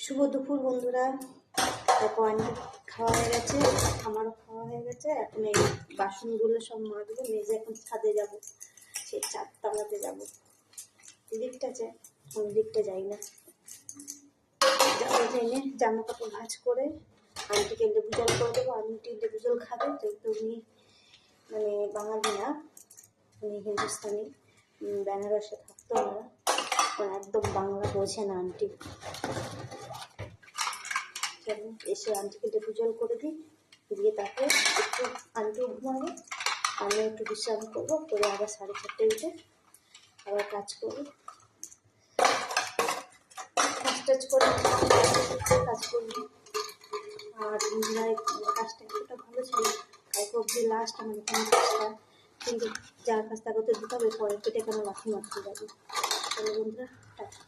শুভ দুপুর বন্ধুরা। দেখো আন্টি খাওয়া হয়ে গেছে, আমারও খাওয়া হয়ে গেছে। এখন এই বাসনগুলো সব মাজবো, মেজে এখন ছাদে যাব, সেই চারতলাতে যাব। লিফট আছে, ওই লিফটে যাই না, যাবো জেনে জামা কাপড় ভাঁজ করে আন্টিকে লেবু জল করে দেবো। আন্টি লেবু জল খাবে, যেহেতু উনি মানে বাঙালি না, উনি হিন্দুস্তানি, বেনারসে থাকতো না, একদম বাংলা বোঝে না আন্টি। এসে আন্টিকে লেবু জল করে দিই, দিয়ে তাকে একটু আন্টিও ঘুমাবে, আমিও একটু বিশ্রাম করবো, করে আবার 4:30 উঠে আবার কাজ করবো। কাজ করে কাজ করবো। আর কাজটা কিছুটা ভালো ছিল, কালকে অব্দি লাস্ট আমার এখানে কাজটা, কিন্তু যার কাজটা করতে দিতে হবে পরে কেটে কেন লাঠি মারতে যাবে। তাহলে বন্ধুরা টাটা।